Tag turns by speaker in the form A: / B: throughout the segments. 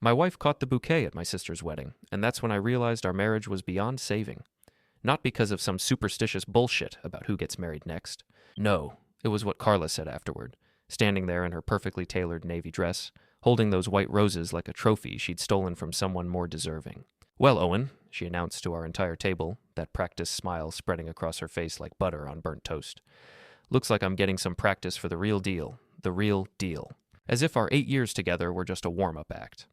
A: My wife caught the bouquet at my sister's wedding, and that's when I realized our marriage was beyond saving. Not because of some superstitious bullshit about who gets married next. No, it was what Carla said afterward, standing there in her perfectly tailored navy dress, holding those white roses like a trophy she'd stolen from someone more deserving. "Well, Owen," she announced to our entire table, that practiced smile spreading across her face like butter on burnt toast. "Looks like I'm getting some practice for the real deal. The real deal." As if our 8 years together were just a warm-up act.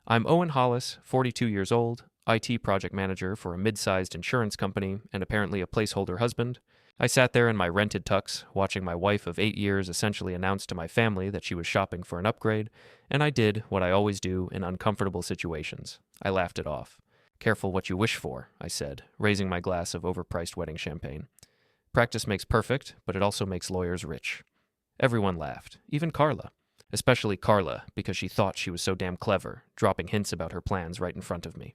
A: I'm Owen Hollis, 42 years old, IT project manager for a mid-sized insurance company, and apparently a placeholder husband. I sat there in my rented tux, watching my wife of 8 years essentially announce to my family that she was shopping for an upgrade, and I did what I always do in uncomfortable situations. I laughed it off. "Careful what you wish for," I said, raising my glass of overpriced wedding champagne. "Practice makes perfect, but it also makes lawyers rich." Everyone laughed, even Carla. Especially Carla, because she thought she was so damn clever, dropping hints about her plans right in front of me.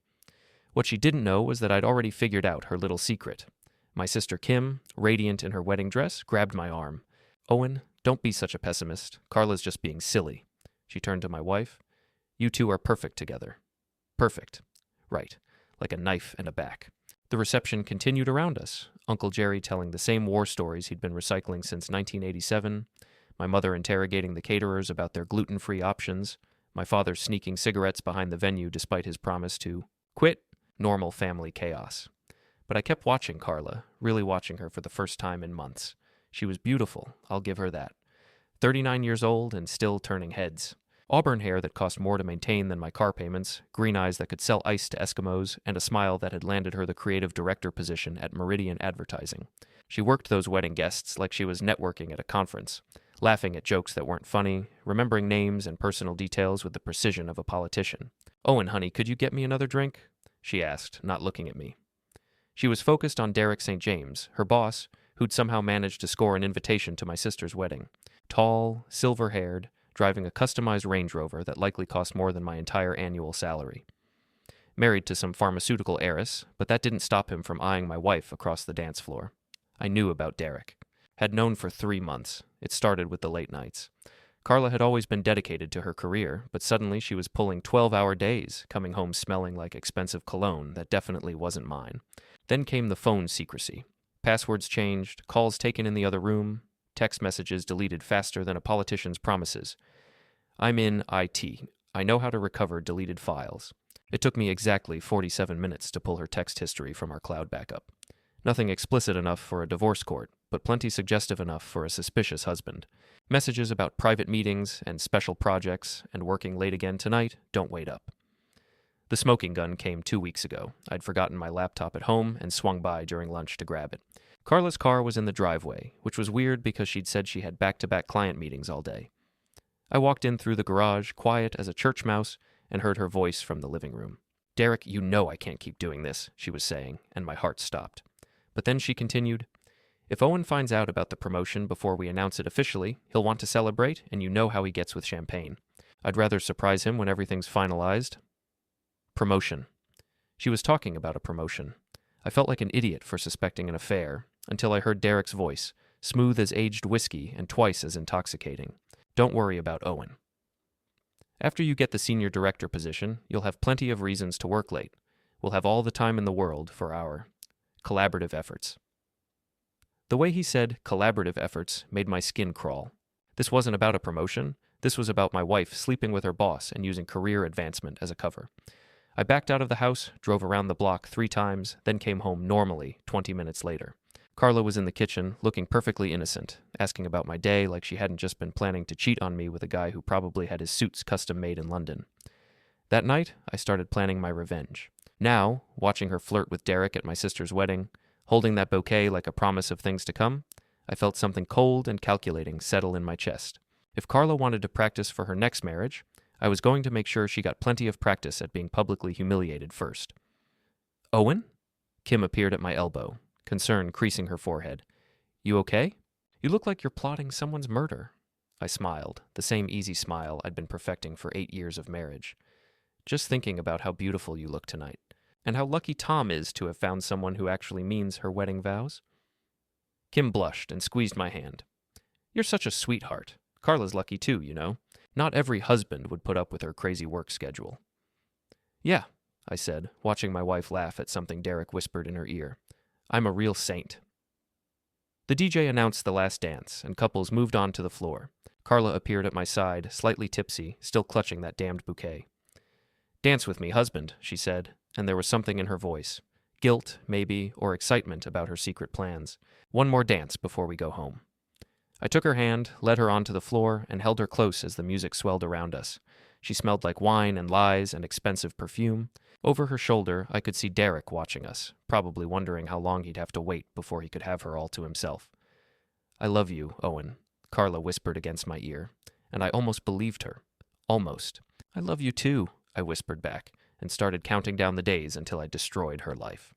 A: What she didn't know was that I'd already figured out her little secret. My sister Kim, radiant in her wedding dress, grabbed my arm. "Owen, don't be such a pessimist. Carla's just being silly." She turned to my wife. "You two are perfect together." Perfect. Right. Like a knife and a back. The reception continued around us, Uncle Jerry telling the same war stories he'd been recycling since 1987, my mother interrogating the caterers about their gluten-free options, my father sneaking cigarettes behind the venue despite his promise to quit. Normal family chaos. But I kept watching Carla, really watching her for the first time in months. She was beautiful, I'll give her that. 39 years old and still turning heads. Auburn hair that cost more to maintain than my car payments, green eyes that could sell ice to Eskimos, and a smile that had landed her the creative director position at Meridian Advertising. She worked those wedding guests like she was networking at a conference, laughing at jokes that weren't funny, remembering names and personal details with the precision of a politician. "Owen, honey, could you get me another drink?" she asked, not looking at me. She was focused on Derek St. James, her boss, who'd somehow managed to score an invitation to my sister's wedding. Tall, silver-haired, driving a customized Range Rover that likely cost more than my entire annual salary. Married to some pharmaceutical heiress, but that didn't stop him from eyeing my wife across the dance floor. I knew about Derek. Had known for 3 months. It started with the late nights. Carla had always been dedicated to her career, but suddenly she was pulling 12-hour days, coming home smelling like expensive cologne that definitely wasn't mine. Then came the phone secrecy. Passwords changed, calls taken in the other room, text messages deleted faster than a politician's promises. I'm in IT. I know how to recover deleted files. It took me exactly 47 minutes to pull her text history from our cloud backup. Nothing explicit enough for a divorce court, but plenty suggestive enough for a suspicious husband. Messages about private meetings and special projects and working late again tonight, don't wait up. The smoking gun came 2 weeks ago. I'd forgotten my laptop at home and swung by during lunch to grab it. Carla's car was in the driveway, which was weird because she'd said she had back-to-back client meetings all day. I walked in through the garage, quiet as a church mouse, and heard her voice from the living room. "Derek, you know I can't keep doing this," she was saying, and my heart stopped. But then she continued, "If Owen finds out about the promotion before we announce it officially, he'll want to celebrate, and you know how he gets with champagne. I'd rather surprise him when everything's finalized." Promotion. She was talking about a promotion. I felt like an idiot for suspecting an affair, until I heard Derek's voice, smooth as aged whiskey and twice as intoxicating. "Don't worry about Owen. After you get the senior director position, you'll have plenty of reasons to work late. We'll have all the time in the world for our collaborative efforts." The way he said collaborative efforts made my skin crawl. This wasn't about a promotion. This was about my wife sleeping with her boss and using career advancement as a cover. I backed out of the house, drove around the block 3 times, then came home normally 20 minutes later. Carla was in the kitchen, looking perfectly innocent, asking about my day like she hadn't just been planning to cheat on me with a guy who probably had his suits custom made in London. That night, I started planning my revenge. Now, watching her flirt with Derek at my sister's wedding, holding that bouquet like a promise of things to come, I felt something cold and calculating settle in my chest. If Carla wanted to practice for her next marriage, I was going to make sure she got plenty of practice at being publicly humiliated first. "Owen?" Kim appeared at my elbow, concern creasing her forehead. "You okay? You look like you're plotting someone's murder." I smiled, the same easy smile I'd been perfecting for 8 years of marriage. "Just thinking about how beautiful you look tonight, and how lucky Tom is to have found someone who actually means her wedding vows." Kim blushed and squeezed my hand. "You're such a sweetheart. Carla's lucky too, you know. Not every husband would put up with her crazy work schedule." Yeah, I said, watching my wife laugh at something Derek whispered in her ear. I'm a real saint. The DJ announced the last dance, and couples moved on to the floor. Carla appeared at my side, slightly tipsy, still clutching that damned bouquet. Dance with me, husband, she said, and there was something in her voice. Guilt, maybe, or excitement about her secret plans. One more dance before we go home. I took her hand, led her onto the floor, and held her close as the music swelled around us. She smelled like wine and lies and expensive perfume. Over her shoulder, I could see Derek watching us, probably wondering how long he'd have to wait before he could have her all to himself. I love you, Owen, Carla whispered against my ear, and I almost believed her. Almost. I love you too, I whispered back, and started counting down the days until I destroyed her life.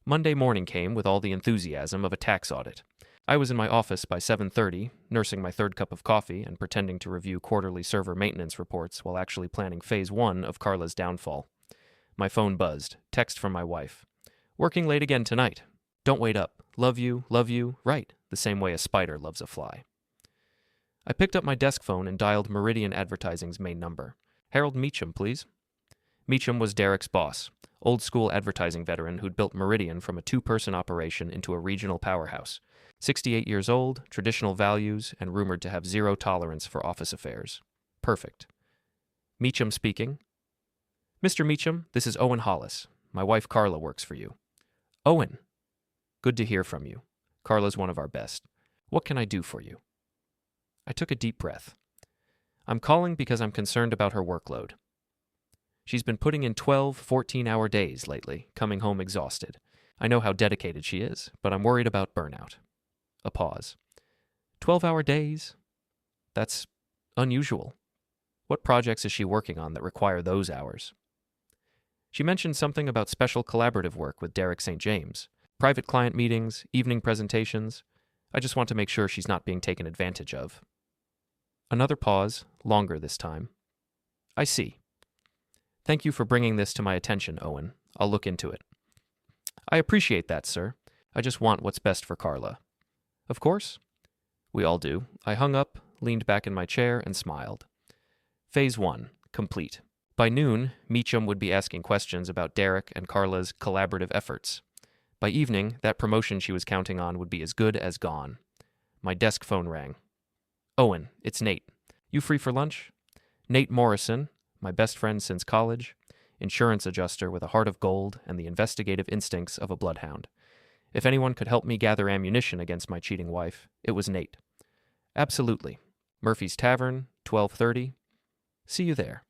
A: Monday morning came with all the enthusiasm of a tax audit. I was in my office by 7:30, nursing my third cup of coffee and pretending to review quarterly server maintenance reports while actually planning phase 1 of Carla's downfall. My phone buzzed. Text from my wife. Working late again tonight. Don't wait up. Love you, right, the same way a spider loves a fly. I picked up my desk phone and dialed Meridian Advertising's main number. Harold Meacham, please. Meacham was Derek's boss, old-school advertising veteran who'd built Meridian from a 2-person operation into a regional powerhouse. 68 years old, traditional values, and rumored to have zero tolerance for office affairs. Perfect. Meacham speaking. Mr. Meacham, this is Owen Hollis. My wife Carla works for you. Owen. Good to hear from you. Carla's one of our best. What can I do for you? I took a deep breath. I'm calling because I'm concerned about her workload. She's been putting in 12, 14-hour days lately, coming home exhausted. I know how dedicated she is, but I'm worried about burnout. A pause. 12-hour days? That's unusual. What projects is she working on that require those hours? She mentioned something about special collaborative work with Derek St. James. Private client meetings, evening presentations. I just want to make sure she's not being taken advantage of. Another pause, longer this time. I see. Thank you for bringing this to my attention, Owen. I'll look into it. I appreciate that, sir. I just want what's best for Carla. Of course. We all do. I hung up, leaned back in my chair, and smiled. Phase 1, complete. By noon, Meacham would be asking questions about Derek and Carla's collaborative efforts. By evening, that promotion she was counting on would be as good as gone. My desk phone rang. Owen, it's Nate. You free for lunch? Nate Morrison, my best friend since college, insurance adjuster with a heart of gold and the investigative instincts of a bloodhound. If anyone could help me gather ammunition against my cheating wife, it was Nate. Absolutely. Murphy's Tavern, 12:30. See you there.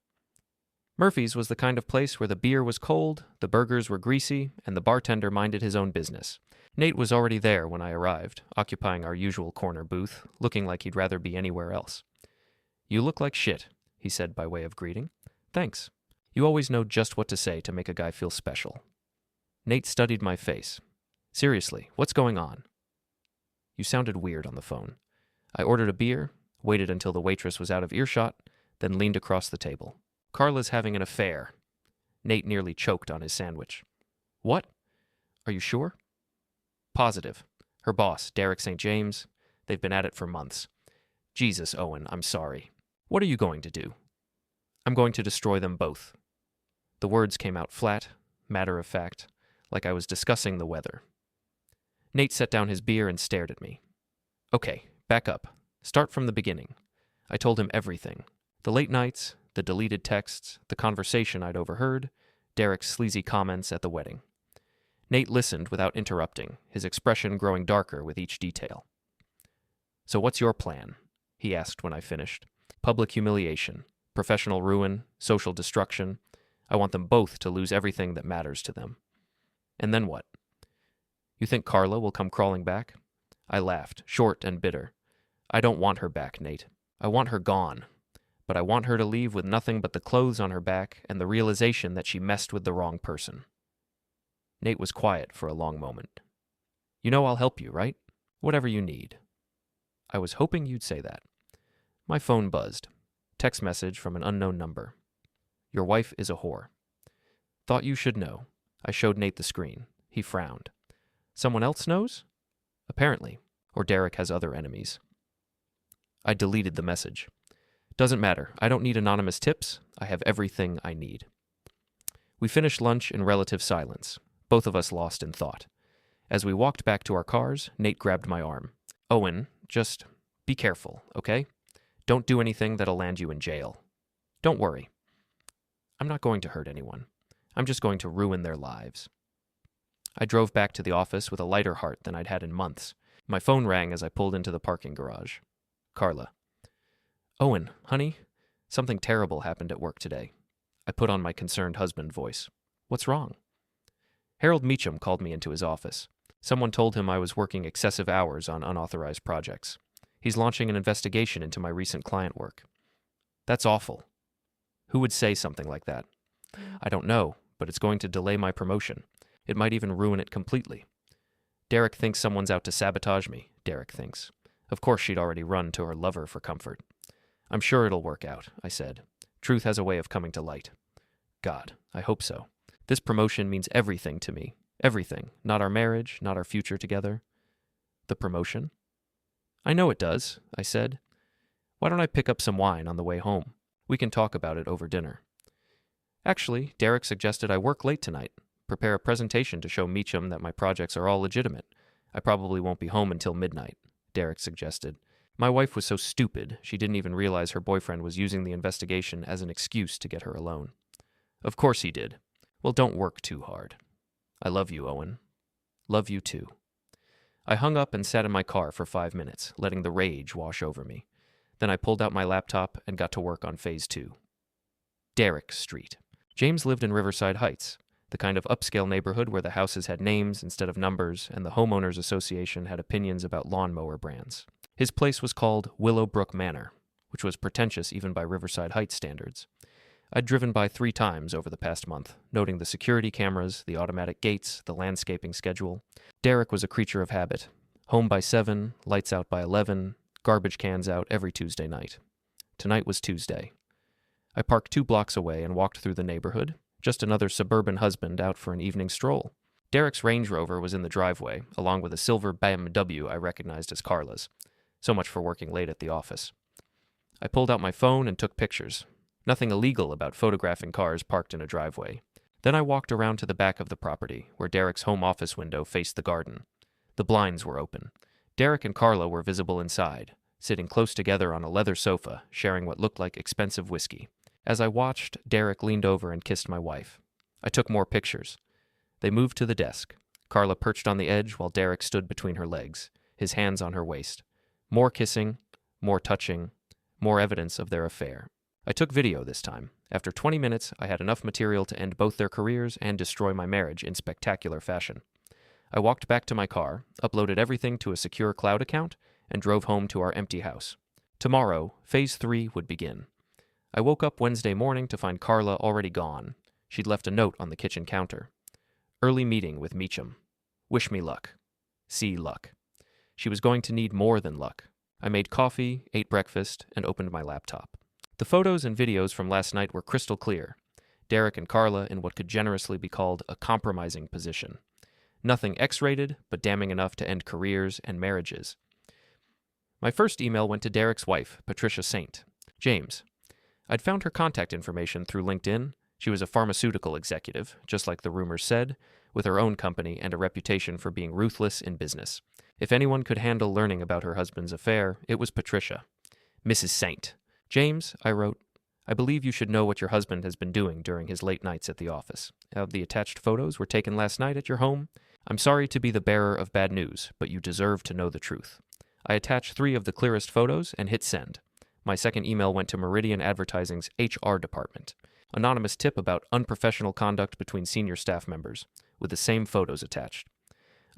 A: Murphy's was the kind of place where the beer was cold, the burgers were greasy, and the bartender minded his own business. Nate was already there when I arrived, occupying our usual corner booth, looking like he'd rather be anywhere else. You look like shit, he said by way of greeting. Thanks. You always know just what to say to make a guy feel special. Nate studied my face. Seriously, what's going on? You sounded weird on the phone. I ordered a beer, waited until the waitress was out of earshot, then leaned across the table. Carla's having an affair. Nate nearly choked on his sandwich. What? Are you sure? Positive. Her boss, Derek St. James, they've been at it for months. Jesus, Owen, I'm sorry. What are you going to do? I'm going to destroy them both. The words came out flat, matter of fact, like I was discussing the weather. Nate set down his beer and stared at me. Okay, back up. Start from the beginning. I told him everything. The late nights, the deleted texts, the conversation I'd overheard, Derek's sleazy comments at the wedding. Nate listened without interrupting, his expression growing darker with each detail. So what's your plan? He asked when I finished. Public humiliation, professional ruin, social destruction. I want them both to lose everything that matters to them. And then what? You think Carla will come crawling back? I laughed, short and bitter. I don't want her back, Nate. I want her gone. But I want her to leave with nothing but the clothes on her back and the realization that she messed with the wrong person. Nate was quiet for a long moment. You know I'll help you, right? Whatever you need. I was hoping you'd say that. My phone buzzed. Text message from an unknown number. Your wife is a whore. Thought you should know. I showed Nate the screen. He frowned. Someone else knows? Apparently. Or Derek has other enemies. I deleted the message. Doesn't matter. I don't need anonymous tips. I have everything I need. We finished lunch in relative silence, both of us lost in thought. As we walked back to our cars, Nate grabbed my arm. Owen, just be careful, okay? Don't do anything that'll land you in jail. Don't worry. I'm not going to hurt anyone. I'm just going to ruin their lives. I drove back to the office with a lighter heart than I'd had in months. My phone rang as I pulled into the parking garage. Carla. Owen, honey, something terrible happened at work today. I put on my concerned husband voice. What's wrong? Harold Meacham called me into his office. Someone told him I was working excessive hours on unauthorized projects. He's launching an investigation into my recent client work. That's awful. Who would say something like that? I don't know, but it's going to delay my promotion. It might even ruin it completely. Derek thinks someone's out to sabotage me, Derek thinks. Of course she'd already run to her lover for comfort. I'm sure it'll work out, I said. Truth has a way of coming to light. God, I hope so. This promotion means everything to me. Everything. Not our marriage, not our future together. The promotion? I know it does, I said. Why don't I pick up some wine on the way home? We can talk about it over dinner. Actually, Derek suggested I work late tonight, prepare a presentation to show Meacham that my projects are all legitimate. I probably won't be home until midnight, Derek suggested. My wife was so stupid, she didn't even realize her boyfriend was using the investigation as an excuse to get her alone. Of course he did. Well, don't work too hard. I love you, Owen. Love you too. I hung up and sat in my car for 5 minutes, letting the rage wash over me. Then I pulled out my laptop and got to work on Phase 2. Derrick Street. James lived in Riverside Heights, the kind of upscale neighborhood where the houses had names instead of numbers and the homeowners association had opinions about lawnmower brands. His place was called Willowbrook Manor, which was pretentious even by Riverside Heights standards. I'd driven by 3 times over the past month, noting the security cameras, the automatic gates, the landscaping schedule. Derek was a creature of habit. Home by 7, lights out by 11, garbage cans out every Tuesday night. Tonight was Tuesday. I parked 2 blocks away and walked through the neighborhood, just another suburban husband out for an evening stroll. Derek's Range Rover was in the driveway, along with a silver BMW I recognized as Carla's. So much for working late at the office. I pulled out my phone and took pictures. Nothing illegal about photographing cars parked in a driveway. Then I walked around to the back of the property, where Derek's home office window faced the garden. The blinds were open. Derek and Carla were visible inside, sitting close together on a leather sofa, sharing what looked like expensive whiskey. As I watched, Derek leaned over and kissed my wife. I took more pictures. They moved to the desk. Carla perched on the edge while Derek stood between her legs, his hands on her waist. More kissing, more touching, more evidence of their affair. I took video this time. After 20 minutes, I had enough material to end both their careers and destroy my marriage in spectacular fashion. I walked back to my car, uploaded everything to a secure cloud account, and drove home to our empty house. Tomorrow, Phase 3 would begin. I woke up Wednesday morning to find Carla already gone. She'd left a note on the kitchen counter. Early meeting with Meacham. Wish me luck. See luck. She was going to need more than luck. I made coffee, ate breakfast, and opened my laptop. The photos and videos from last night were crystal clear. Derek and Carla in what could generously be called a compromising position. Nothing X-rated, but damning enough to end careers and marriages. My first email went to Derek's wife, Patricia Saint. James. I'd found her contact information through LinkedIn. She was a pharmaceutical executive, just like the rumors said, with her own company and a reputation for being ruthless in business. If anyone could handle learning about her husband's affair, it was Patricia. Mrs. Saint. James, I wrote, I believe you should know what your husband has been doing during his late nights at the office. The attached photos were taken last night at your home. I'm sorry to be the bearer of bad news, but you deserve to know the truth. I attached 3 of the clearest photos and hit send. My second email went to Meridian Advertising's HR department. Anonymous tip about unprofessional conduct between senior staff members, with the same photos attached.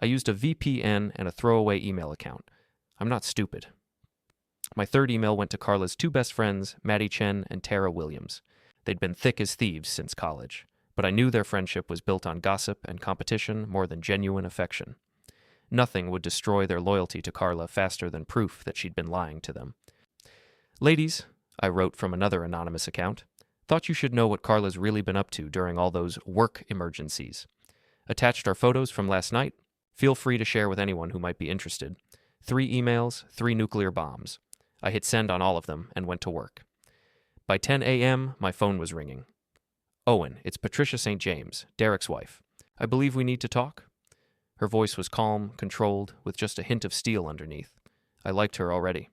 A: I used a VPN and a throwaway email account. I'm not stupid. My third email went to Carla's 2 best friends, Maddie Chen and Tara Williams. They'd been thick as thieves since college, but I knew their friendship was built on gossip and competition more than genuine affection. Nothing would destroy their loyalty to Carla faster than proof that she'd been lying to them. Ladies, I wrote from another anonymous account, thought you should know what Carla's really been up to during all those work emergencies. Attached are photos from last night. Feel free to share with anyone who might be interested. 3 emails, 3 nuclear bombs. I hit send on all of them and went to work. By 10 a.m., my phone was ringing. Owen, it's Patricia St. James, Derek's wife. I believe we need to talk. Her voice was calm, controlled, with just a hint of steel underneath. I liked her already.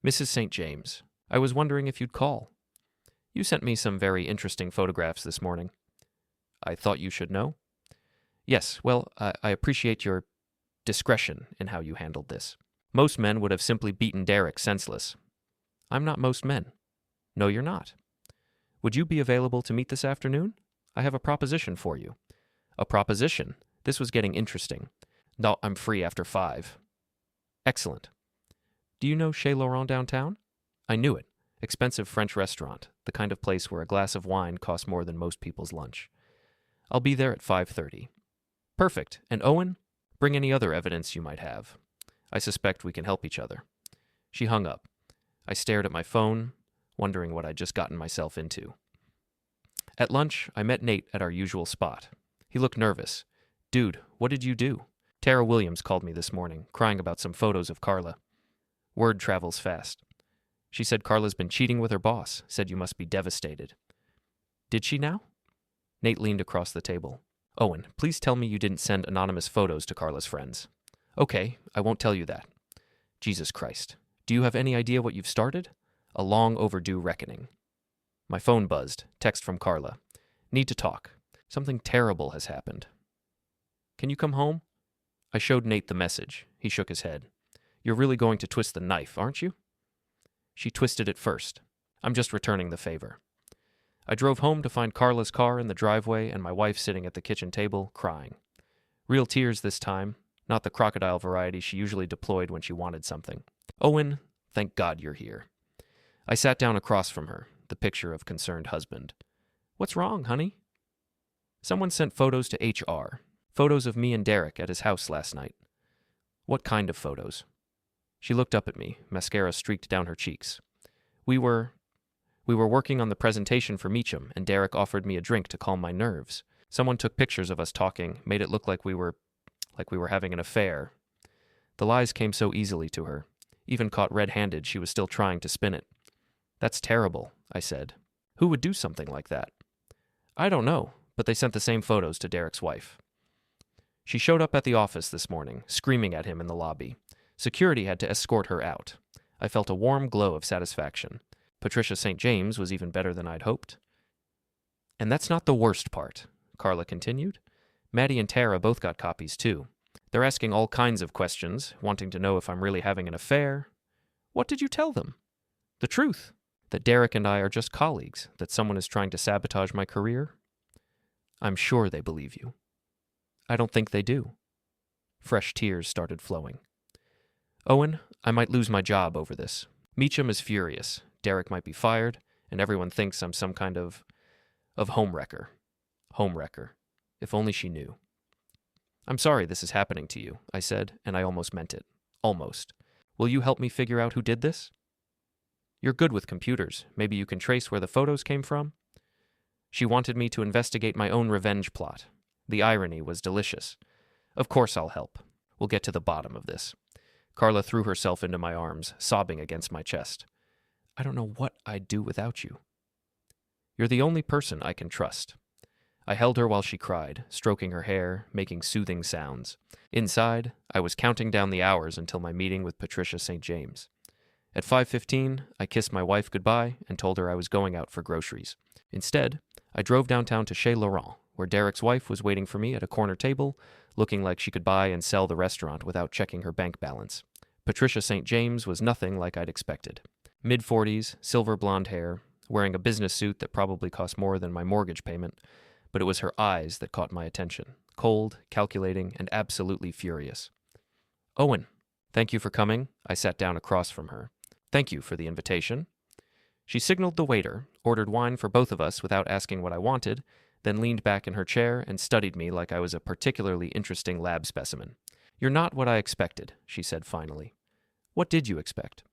A: Mrs. St. James, I was wondering if you'd call. You sent me some very interesting photographs this morning. I thought you should know. Yes, well, I appreciate your discretion in how you handled this. Most men would have simply beaten Derek senseless. I'm not most men. No, you're not. Would you be available to meet this afternoon? I have a proposition for you. A proposition? This was getting interesting. No, I'm free after 5. Excellent. Do you know Chez Laurent downtown? I knew it. Expensive French restaurant, the kind of place where a glass of wine costs more than most people's lunch. I'll be there at 5:30. Perfect. And Owen, bring any other evidence you might have. I suspect we can help each other. She hung up. I stared at my phone, wondering what I'd just gotten myself into. At lunch, I met Nate at our usual spot. He looked nervous. Dude, what did you do? Tara Williams called me this morning, crying about some photos of Carla. Word travels fast. She said Carla's been cheating with her boss, said you must be devastated. Did she now? Nate leaned across the table. Owen, please tell me you didn't send anonymous photos to Carla's friends. Okay, I won't tell you that. Jesus Christ. Do you have any idea what you've started? A long overdue reckoning. My phone buzzed. Text from Carla. Need to talk. Something terrible has happened. Can you come home? I showed Nate the message. He shook his head. You're really going to twist the knife, aren't you? She twisted it first. I'm just returning the favor. I drove home to find Carla's car in the driveway and my wife sitting at the kitchen table, crying. Real tears this time, not the crocodile variety she usually deployed when she wanted something. Owen, thank God you're here. I sat down across from her, the picture of concerned husband. What's wrong, honey? Someone sent photos to HR. Photos of me and Derek at his house last night. What kind of photos? She looked up at me, mascara streaked down her cheeks. We were working on the presentation for Meacham, and Derek offered me a drink to calm my nerves. Someone took pictures of us talking, made it look like we were having an affair. The lies came so easily to her. Even caught red-handed, she was still trying to spin it. That's terrible, I said. Who would do something like that? I don't know, but they sent the same photos to Derek's wife. She showed up at the office this morning, screaming at him in the lobby. Security had to escort her out. I felt a warm glow of satisfaction. Patricia St. James was even better than I'd hoped. And that's not the worst part, Carla continued. Maddie and Tara both got copies, too. They're asking all kinds of questions, wanting to know if I'm really having an affair. What did you tell them? The truth. That Derek and I are just colleagues, that someone is trying to sabotage my career. I'm sure they believe you. I don't think they do. Fresh tears started flowing. Owen, I might lose my job over this. Meacham is furious. Derek might be fired, and everyone thinks I'm some kind of homewrecker. Homewrecker. If only she knew. I'm sorry this is happening to you, I said, and I almost meant it. Almost. Will you help me figure out who did this? You're good with computers. Maybe you can trace where the photos came from? She wanted me to investigate my own revenge plot. The irony was delicious. Of course I'll help. We'll get to the bottom of this. Carla threw herself into my arms, sobbing against my chest. I don't know what I'd do without you. You're the only person I can trust. I held her while she cried, stroking her hair, making soothing sounds. Inside, I was counting down the hours until my meeting with Patricia St. James. At 5:15, I kissed my wife goodbye and told her I was going out for groceries. Instead, I drove downtown to Chez Laurent, where Derek's wife was waiting for me at a corner table, looking like she could buy and sell the restaurant without checking her bank balance. Patricia St. James was nothing like I'd expected. Mid-40s, silver blonde hair, wearing a business suit that probably cost more than my mortgage payment, but it was her eyes that caught my attention, cold, calculating, and absolutely furious. Owen, thank you for coming. I sat down across from her. Thank you for the invitation. She signaled the waiter, ordered wine for both of us without asking what I wanted, then leaned back in her chair and studied me like I was a particularly interesting lab specimen. You're not what I expected, she said finally. What did you expect?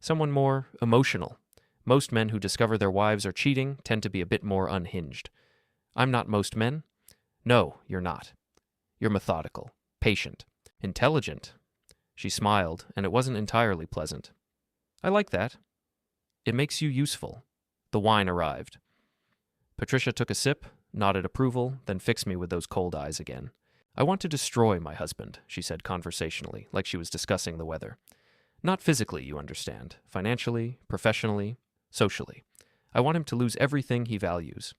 A: Someone more emotional. Most men who discover their wives are cheating tend to be a bit more unhinged. I'm not most men. No, you're not. You're methodical, patient, intelligent. She smiled, and it wasn't entirely pleasant. I like that. It makes you useful. The wine arrived. Patricia took a sip, nodded approval, then fixed me with those cold eyes again. I want to destroy my husband, she said conversationally, like she was discussing the weather. Not physically, you understand. Financially, professionally, socially. I want him to lose everything he values.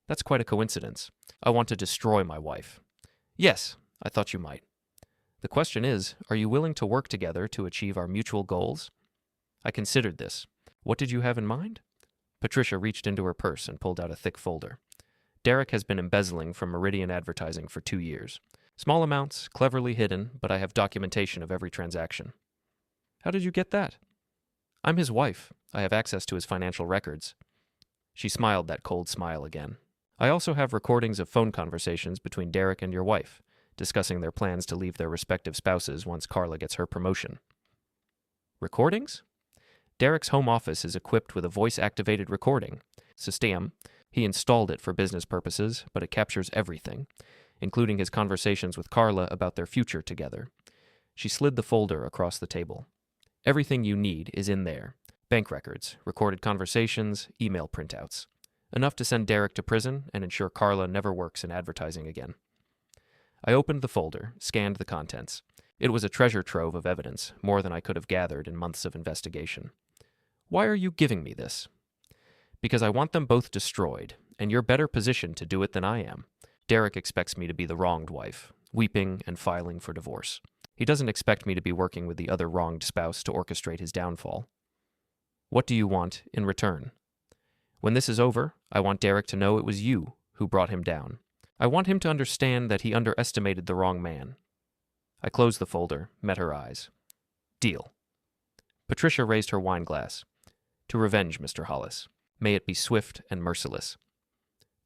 A: That's quite a coincidence. I want to destroy my wife. Yes, I thought you might. The question is, are you willing to work together to achieve our mutual goals? I considered this. What did you have in mind? Patricia reached into her purse and pulled out a thick folder. Derek has been embezzling from Meridian Advertising for 2 years. Small amounts, cleverly hidden, but I have documentation of every transaction. How did you get that? I'm his wife. I have access to his financial records. She smiled that cold smile again. I also have recordings of phone conversations between Derek and your wife, discussing their plans to leave their respective spouses once Carla gets her promotion. Recordings? Derek's home office is equipped with a voice-activated recording system. He installed it for business purposes, but it captures everything, including his conversations with Carla about their future together. She slid the folder across the table. Everything you need is in there. Bank records, recorded conversations, email printouts. Enough to send Derek to prison and ensure Carla never works in advertising again. I opened the folder, scanned the contents. It was a treasure trove of evidence, more than I could have gathered in months of investigation. Why are you giving me this? Because I want them both destroyed, and you're better positioned to do it than I am. Derek expects me to be the wronged wife, weeping and filing for divorce. He doesn't expect me to be working with the other wronged spouse to orchestrate his downfall. What do you want in return? When this is over, I want Derek to know it was you who brought him down. I want him to understand that he underestimated the wrong man. I closed the folder, met her eyes. Deal. Patricia raised her wine glass. To revenge, Mr. Hollis. May it be swift and merciless.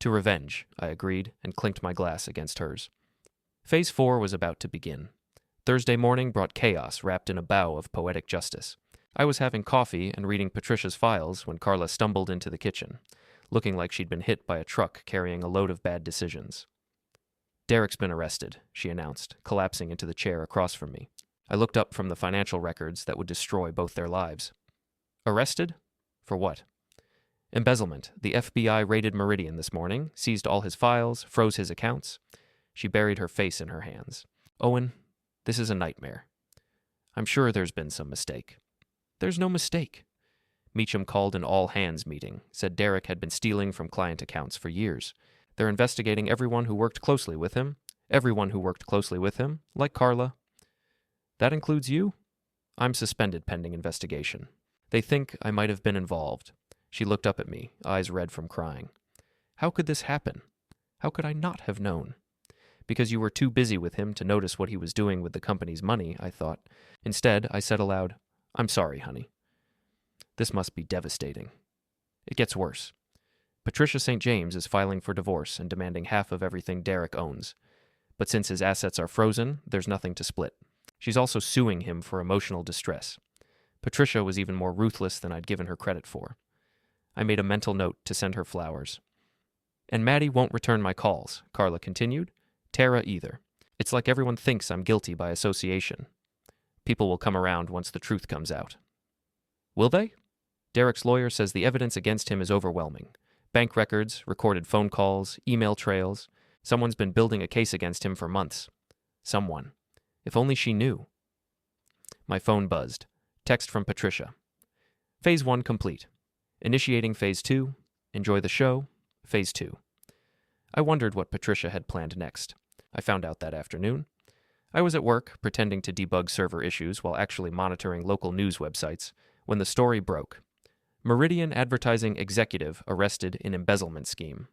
A: To revenge, I agreed, and clinked my glass against hers. Phase 4 was about to begin. Thursday morning brought chaos wrapped in a bow of poetic justice. I was having coffee and reading Patricia's files when Carla stumbled into the kitchen, looking like she'd been hit by a truck carrying a load of bad decisions. Derek's been arrested, she announced, collapsing into the chair across from me. I looked up from the financial records that would destroy both their lives. Arrested? For what? Embezzlement. The FBI raided Meridian this morning, seized all his files, froze his accounts. She buried her face in her hands. Owen, this is a nightmare. I'm sure there's been some mistake. There's no mistake. Meacham called an all-hands meeting, said Derek had been stealing from client accounts for years. They're investigating everyone who worked closely with him, like Carla. That includes you? I'm suspended pending investigation. They think I might have been involved. She looked up at me, eyes red from crying. How could this happen? How could I not have known? Because you were too busy with him to notice what he was doing with the company's money, I thought. Instead, I said aloud, I'm sorry, honey. This must be devastating. It gets worse. Patricia St. James is filing for divorce and demanding half of everything Derek owns. But since his assets are frozen, there's nothing to split. She's also suing him for emotional distress. Patricia was even more ruthless than I'd given her credit for. I made a mental note to send her flowers. And Maddie won't return my calls, Carla continued. Tara either. It's like everyone thinks I'm guilty by association. People will come around once the truth comes out. Will they? Derek's lawyer says the evidence against him is overwhelming. Bank records, recorded phone calls, email trails. Someone's been building a case against him for months. Someone. If only she knew. My phone buzzed. Text from Patricia. Phase 1 complete. Initiating Phase 2. Enjoy the show. Phase 2. I wondered what Patricia had planned next. I found out that afternoon. I was at work, pretending to debug server issues while actually monitoring local news websites, when the story broke. Meridian Advertising executive arrested in embezzlement scheme.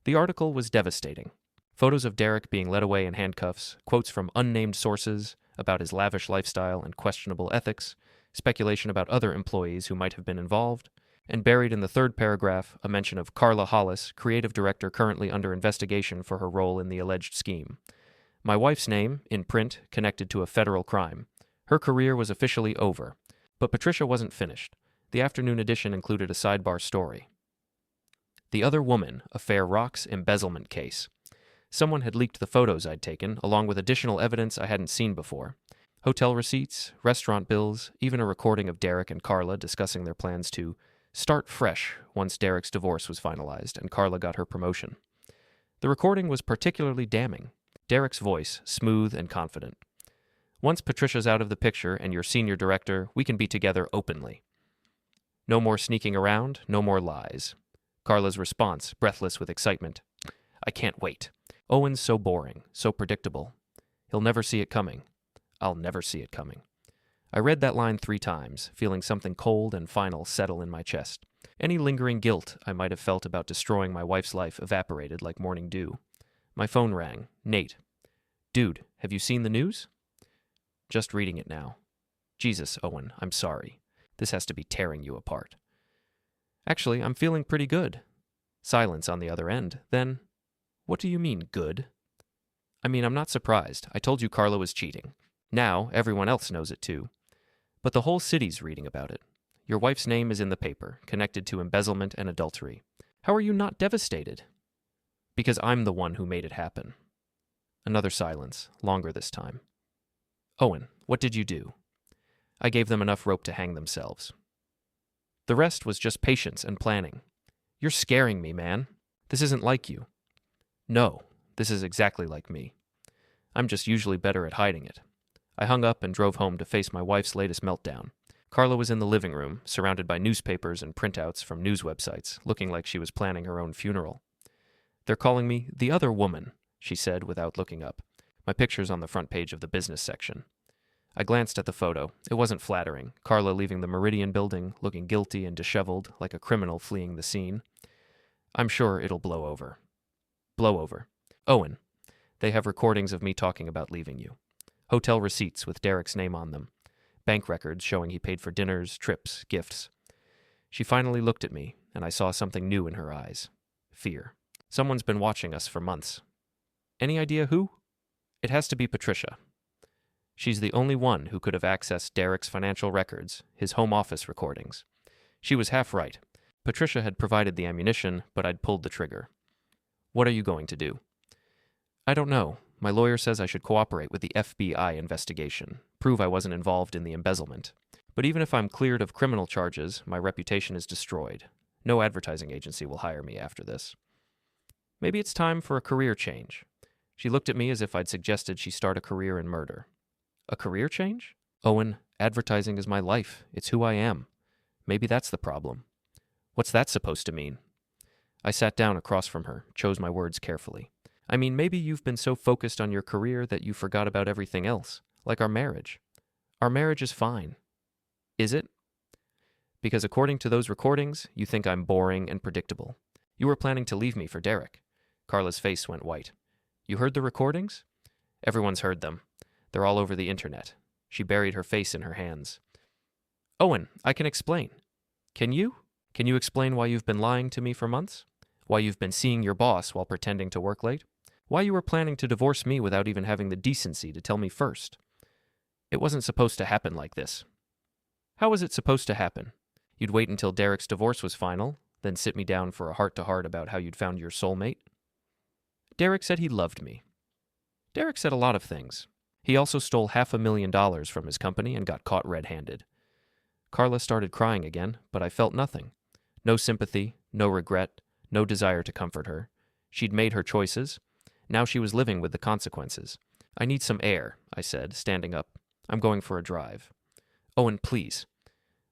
A: The article was devastating. Photos of Derek being led away in handcuffs, quotes from unnamed sources about his lavish lifestyle and questionable ethics, speculation about other employees who might have been involved, and buried in the third paragraph a mention of Carla Hollis, creative director currently under investigation for her role in the alleged scheme. My wife's name, in print, connected to a federal crime. Her career was officially over. But Patricia wasn't finished. The afternoon edition included a sidebar story. The Other Woman, a Fair Rocks embezzlement case. Someone had leaked the photos I'd taken, along with additional evidence I hadn't seen before. Hotel receipts, restaurant bills, even a recording of Derek and Carla discussing their plans to Start fresh once Derek's divorce was finalized and Carla got her promotion. The recording was particularly damning. Derek's voice, smooth and confident. Once Patricia's out of the picture and your senior director, we can be together openly. No more sneaking around, no more lies. Carla's response, breathless with excitement. I can't wait. Owen's so boring, so predictable. He'll never see it coming. I'll never see it coming. I read that line 3 times, feeling something cold and final settle in my chest. Any lingering guilt I might have felt about destroying my wife's life evaporated like morning dew. My phone rang. Nate. Dude, have you seen the news? Just reading it now. Jesus, Owen, I'm sorry. This has to be tearing you apart. Actually, I'm feeling pretty good. Silence on the other end. Then, what do you mean, good? I mean, I'm not surprised. I told you Carla was cheating. Now, everyone else knows it too. But the whole city's reading about it. Your wife's name is in the paper, connected to embezzlement and adultery. How are you not devastated? Because I'm the one who made it happen. Another silence, longer this time. Owen, what did you do? I gave them enough rope to hang themselves. The rest was just patience and planning. You're scaring me, man. This isn't like you. No, this is exactly like me. I'm just usually better at hiding it. I hung up and drove home to face my wife's latest meltdown. Carla was in the living room, surrounded by newspapers and printouts from news websites, looking like she was planning her own funeral. They're calling me the other woman, she said without looking up. My picture's on the front page of the business section. I glanced at the photo. It wasn't flattering. Carla leaving the Meridian building, looking guilty and disheveled, like a criminal fleeing the scene. I'm sure it'll blow over. Blow over. Owen, they have recordings of me talking about leaving you. Hotel receipts with Derek's name on them. Bank records showing he paid for dinners, trips, gifts. She finally looked at me, and I saw something new in her eyes. Fear. Someone's been watching us for months. Any idea who? It has to be Patricia. She's the only one who could have accessed Derek's financial records, his home office recordings. She was half right. Patricia had provided the ammunition, but I'd pulled the trigger. What are you going to do? I don't know. My lawyer says I should cooperate with the FBI investigation, prove I wasn't involved in the embezzlement. But even if I'm cleared of criminal charges, my reputation is destroyed. No advertising agency will hire me after this. Maybe it's time for a career change. She looked at me as if I'd suggested she start a career in murder. A career change? Owen, advertising is my life. It's who I am. Maybe that's the problem. What's that supposed to mean? I sat down across from her, chose my words carefully. I mean, maybe you've been so focused on your career that you forgot about everything else, like our marriage. Our marriage is fine. Is it? Because according to those recordings, you think I'm boring and predictable. You were planning to leave me for Derek. Carla's face went white. You heard the recordings? Everyone's heard them. They're all over the internet. She buried her face in her hands. Owen, I can explain. Can you? Can you explain why you've been lying to me for months? Why you've been seeing your boss while pretending to work late? Why you were planning to divorce me without even having the decency to tell me first? It wasn't supposed to happen like this. How was it supposed to happen? You'd wait until Derek's divorce was final, then sit me down for a heart-to-heart about how you'd found your soulmate? Derek said he loved me. Derek said a lot of things. He also stole $500,000 from his company and got caught red-handed. Carla started crying again, but I felt nothing. No sympathy, no regret, no desire to comfort her. She'd made her choices. Now she was living with the consequences. I need some air, I said, standing up. I'm going for a drive. Owen, please.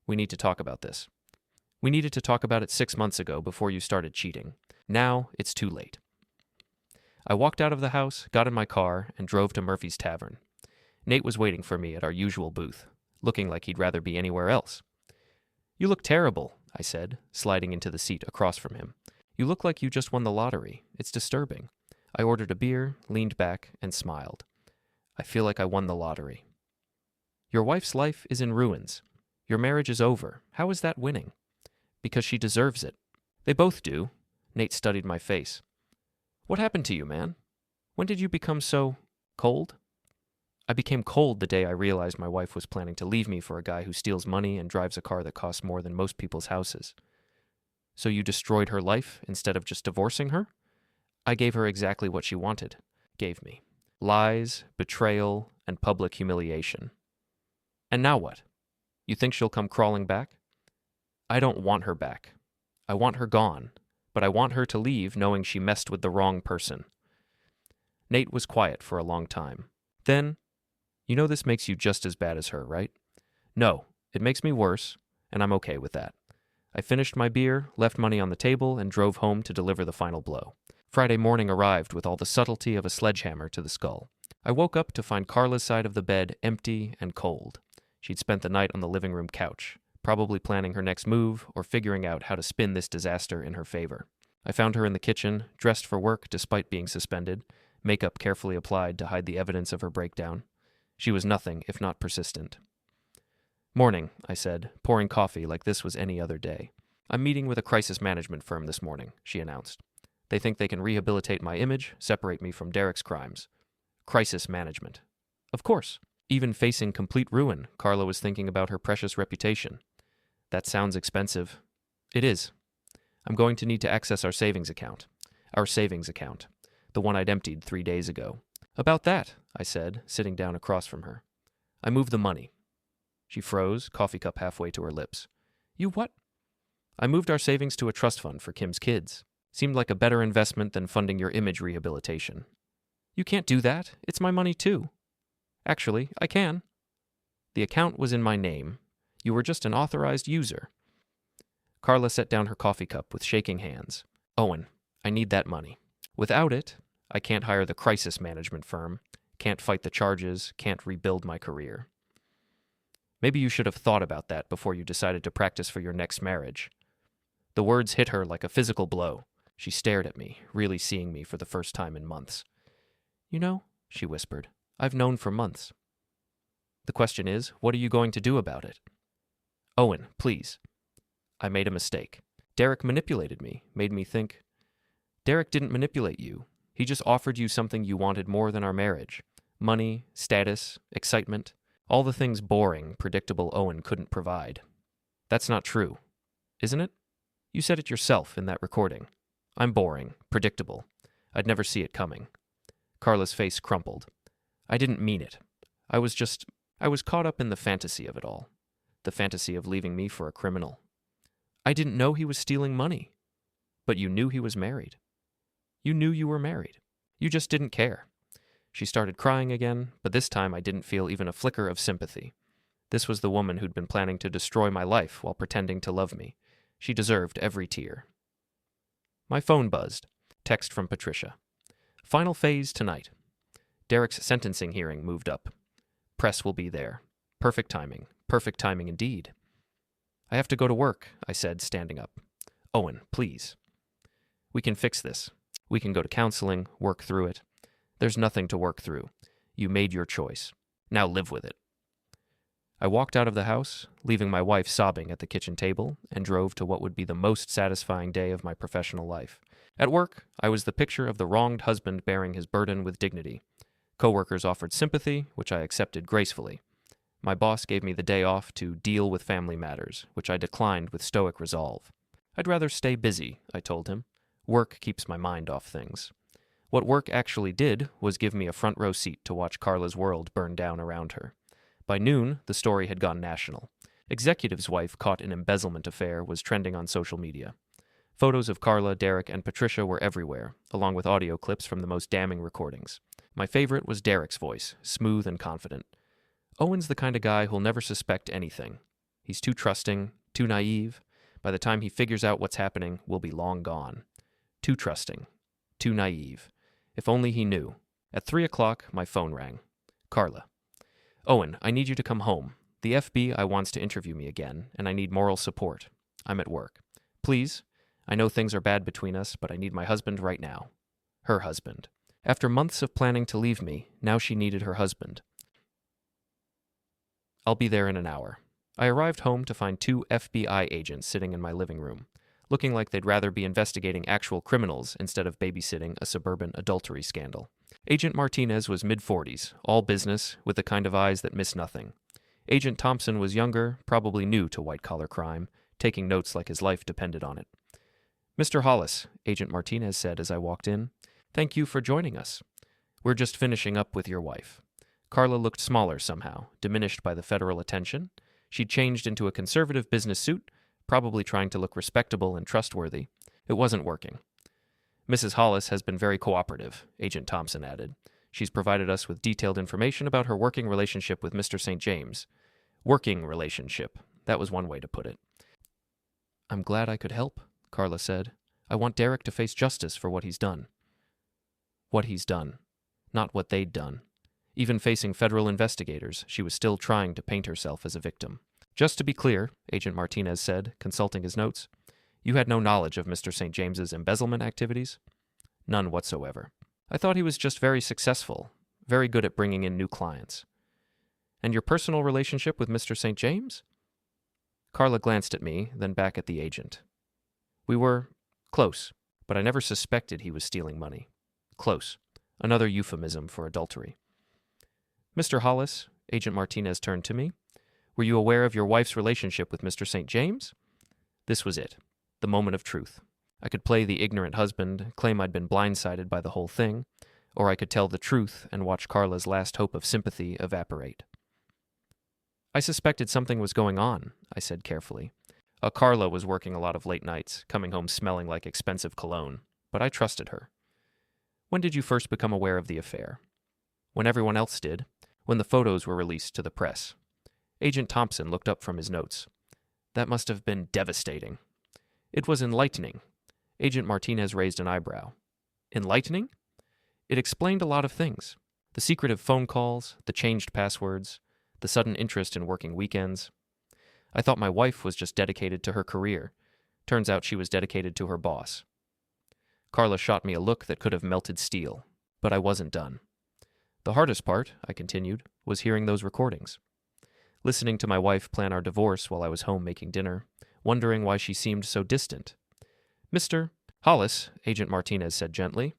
A: We need to talk about this. We needed to talk about it 6 months ago before you started cheating. Now it's too late. I walked out of the house, got in my car, and drove to Murphy's Tavern. Nate was waiting for me at our usual booth, looking like he'd rather be anywhere else. You look terrible, I said, sliding into the seat across from him. You look like you just won the lottery. It's disturbing. I ordered a beer, leaned back, and smiled. I feel like I won the lottery. Your wife's life is in ruins. Your marriage is over. How is that winning? Because she deserves it. They both do. Nate studied my face. What happened to you, man? When did you become so cold? I became cold the day I realized my wife was planning to leave me for a guy who steals money and drives a car that costs more than most people's houses. So you destroyed her life instead of just divorcing her? I gave her exactly what she wanted. Gave me. Lies, betrayal, and public humiliation. And now what? You think she'll come crawling back? I don't want her back. I want her gone, but I want her to leave knowing she messed with the wrong person. Nate was quiet for a long time. Then, you know this makes you just as bad as her, right? No, it makes me worse, and I'm okay with that. I finished my beer, left money on the table, and drove home to deliver the final blow. Friday morning arrived with all the subtlety of a sledgehammer to the skull. I woke up to find Carla's side of the bed empty and cold. She'd spent the night on the living room couch, probably planning her next move or figuring out how to spin this disaster in her favor. I found her in the kitchen, dressed for work despite being suspended, makeup carefully applied to hide the evidence of her breakdown. She was nothing if not persistent. Morning, I said, pouring coffee like this was any other day. I'm meeting with a crisis management firm this morning, she announced. They think they can rehabilitate my image, separate me from Derek's crimes. Crisis management. Of course. Even facing complete ruin, Carla was thinking about her precious reputation. That sounds expensive. It is. I'm going to need to access our savings account. Our savings account. The one I'd emptied 3 days ago. About that, I said, sitting down across from her. I moved the money. She froze, coffee cup halfway to her lips. You what? I moved our savings to a trust fund for Kim's kids. Seemed like a better investment than funding your image rehabilitation. You can't do that. It's my money too. Actually, I can. The account was in my name. You were just an authorized user. Carla set down her coffee cup with shaking hands. Owen, I need that money. Without it, I can't hire the crisis management firm, can't fight the charges, can't rebuild my career. Maybe you should have thought about that before you decided to practice for your next marriage. The words hit her like a physical blow. She stared at me, really seeing me for the first time in months. You know, she whispered, I've known for months. The question is, what are you going to do about it? Owen, please. I made a mistake. Derek manipulated me, made me think. Derek didn't manipulate you. He just offered you something you wanted more than our marriage. Money, status, excitement, all the things boring, predictable Owen couldn't provide. That's not true, isn't it? You said it yourself in that recording. I'm boring, predictable. I'd never see it coming. Carla's face crumpled. I didn't mean it. I was caught up in the fantasy of it all. The fantasy of leaving me for a criminal. I didn't know he was stealing money. But you knew he was married. You knew you were married. You just didn't care. She started crying again, but this time I didn't feel even a flicker of sympathy. This was the woman who'd been planning to destroy my life while pretending to love me. She deserved every tear. My phone buzzed. Text from Patricia. Final phase tonight. Derek's sentencing hearing moved up. Press will be there. Perfect timing. Perfect timing indeed. I have to go to work, I said, standing up. Owen, please. We can fix this. We can go to counseling, work through it. There's nothing to work through. You made your choice. Now live with it. I walked out of the house, leaving my wife sobbing at the kitchen table, and drove to what would be the most satisfying day of my professional life. At work, I was the picture of the wronged husband bearing his burden with dignity. Coworkers offered sympathy, which I accepted gracefully. My boss gave me the day off to deal with family matters, which I declined with stoic resolve. I'd rather stay busy, I told him. Work keeps my mind off things. What work actually did was give me a front row seat to watch Carla's world burn down around her. By noon, the story had gone national. Executive's wife caught in embezzlement affair was trending on social media. Photos of Carla, Derek, and Patricia were everywhere, along with audio clips from the most damning recordings. My favorite was Derek's voice, smooth and confident. Owen's the kind of guy who'll never suspect anything. He's too trusting, too naive. By the time he figures out what's happening, we'll be long gone. Too trusting, too naive. If only he knew. At 3 o'clock, my phone rang. Carla. Owen, I need you to come home. The FBI wants to interview me again, and I need moral support. I'm at work. Please. I know things are bad between us, but I need my husband right now. Her husband. After months of planning to leave me, now she needed her husband. I'll be there in an hour. I arrived home to find 2 FBI agents sitting in my living room, looking like they'd rather be investigating actual criminals instead of babysitting a suburban adultery scandal. Agent Martinez was mid-40s, all business, with the kind of eyes that miss nothing. Agent Thompson was younger, probably new to white-collar crime, taking notes like his life depended on it. Mr. Hollis, Agent Martinez said as I walked in, thank you for joining us. We're just finishing up with your wife. Carla looked smaller somehow, diminished by the federal attention. She'd changed into a conservative business suit, probably trying to look respectable and trustworthy. It wasn't working. Mrs. Hollis has been very cooperative, Agent Thompson added. She's provided us with detailed information about her working relationship with Mr. St. James. Working relationship. That was one way to put it. I'm glad I could help, Carla said. I want Derek to face justice for what he's done. What he's done. Not what they'd done. Even facing federal investigators, she was still trying to paint herself as a victim. Just to be clear, Agent Martinez said, consulting his notes, you had no knowledge of Mr. St. James's embezzlement activities? None whatsoever. I thought he was just very successful, very good at bringing in new clients. And your personal relationship with Mr. St. James? Carla glanced at me, then back at the agent. We were close, but I never suspected he was stealing money. Close. Another euphemism for adultery. Mr. Hollis, Agent Martinez turned to me. Were you aware of your wife's relationship with Mr. St. James? This was it. The moment of truth. I could play the ignorant husband, claim I'd been blindsided by the whole thing, or I could tell the truth and watch Carla's last hope of sympathy evaporate. I suspected something was going on, I said carefully. Carla was working a lot of late nights, coming home smelling like expensive cologne, but I trusted her. When did you first become aware of the affair? When everyone else did, when the photos were released to the press. Agent Thompson looked up from his notes. That must have been devastating. It was enlightening. Agent Martinez raised an eyebrow. Enlightening? It explained a lot of things. The secretive phone calls, the changed passwords, the sudden interest in working weekends. I thought my wife was just dedicated to her career. Turns out she was dedicated to her boss. Carla shot me a look that could have melted steel, but I wasn't done. The hardest part, I continued, was hearing those recordings. Listening to my wife plan our divorce while I was home making dinner, wondering why she seemed so distant. Mr. Hollis, Agent Martinez said gently,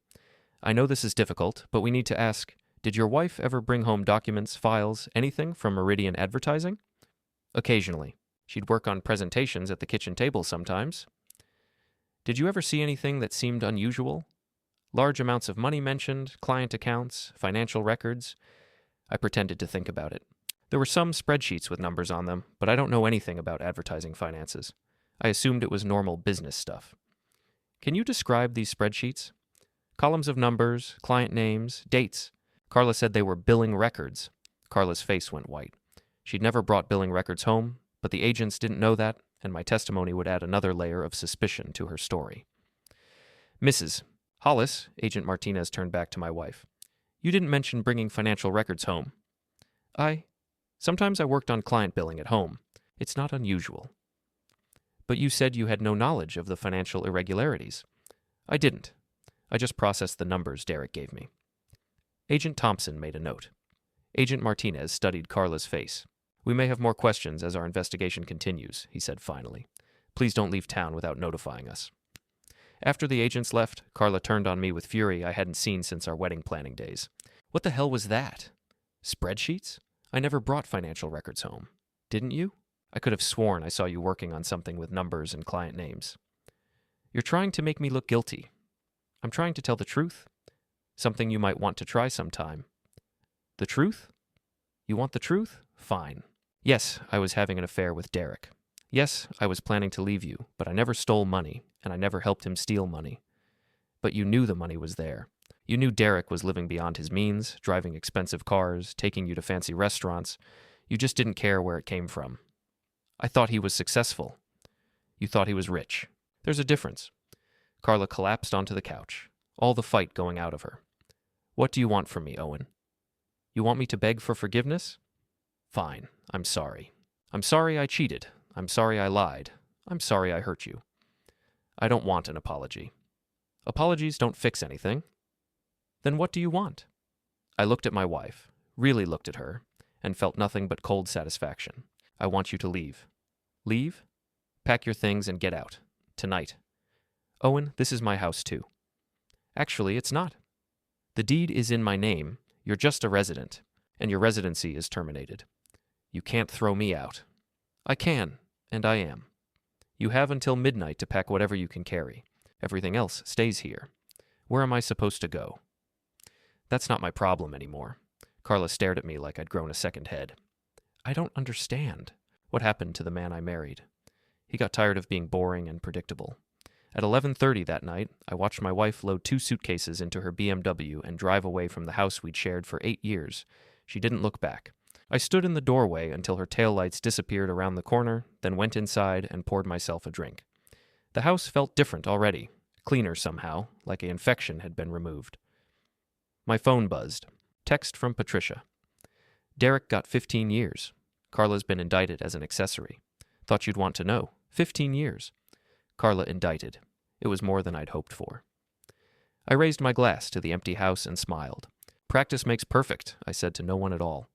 A: I know this is difficult, but we need to ask, did your wife ever bring home documents, files, anything from Meridian Advertising? Occasionally. She'd work on presentations at the kitchen table sometimes. Did you ever see anything that seemed unusual? Large amounts of money mentioned, client accounts, financial records. I pretended to think about it. There were some spreadsheets with numbers on them, but I don't know anything about advertising finances. I assumed it was normal business stuff. Can you describe these spreadsheets? Columns of numbers, client names, dates. Carla said they were billing records. Carla's face went white. She'd never brought billing records home, but the agents didn't know that, and my testimony would add another layer of suspicion to her story. Mrs. Hollis, Agent Martinez turned back to my wife. You didn't mention bringing financial records home. Sometimes I worked on client billing at home. It's not unusual. But you said you had no knowledge of the financial irregularities. I didn't. I just processed the numbers Derek gave me. Agent Thompson made a note. Agent Martinez studied Carla's face. We may have more questions as our investigation continues, he said finally. Please don't leave town without notifying us. After the agents left, Carla turned on me with fury I hadn't seen since our wedding planning days. What the hell was that? Spreadsheets? I never brought financial records home. Didn't you? I could have sworn I saw you working on something with numbers and client names. You're trying to make me look guilty. I'm trying to tell the truth. Something you might want to try sometime. The truth? You want the truth? Fine. Yes, I was having an affair with Derek. Yes, I was planning to leave you, but I never stole money, and I never helped him steal money. But you knew the money was there. You knew Derek was living beyond his means, driving expensive cars, taking you to fancy restaurants. You just didn't care where it came from. I thought he was successful. You thought he was rich. There's a difference. Carla collapsed onto the couch, all the fight going out of her. What do you want from me, Owen? You want me to beg for forgiveness? Fine, I'm sorry. I'm sorry I cheated. I'm sorry I lied. I'm sorry I hurt you. I don't want an apology. Apologies don't fix anything. Then what do you want? I looked at my wife, really looked at her, and felt nothing but cold satisfaction. I want you to leave. Leave? Pack your things and get out. Tonight. Owen, this is my house too. Actually, it's not. The deed is in my name. You're just a resident, and your residency is terminated. You can't throw me out. I can, and I am. You have until midnight to pack whatever you can carry. Everything else stays here. Where am I supposed to go? That's not my problem anymore. Carla stared at me like I'd grown a second head. I don't understand. What happened to the man I married? He got tired of being boring and predictable. At 11:30 that night, I watched my wife load 2 suitcases into her BMW and drive away from the house we'd shared for 8 years. She didn't look back. I stood in the doorway until her taillights disappeared around the corner, then went inside and poured myself a drink. The house felt different already, cleaner somehow, like an infection had been removed. My phone buzzed. Text from Patricia. Derek got 15 years. Carla's been indicted as an accessory. Thought you'd want to know. 15 years. Carla indicted. It was more than I'd hoped for. I raised my glass to the empty house and smiled. Practice makes perfect, I said to no one at all.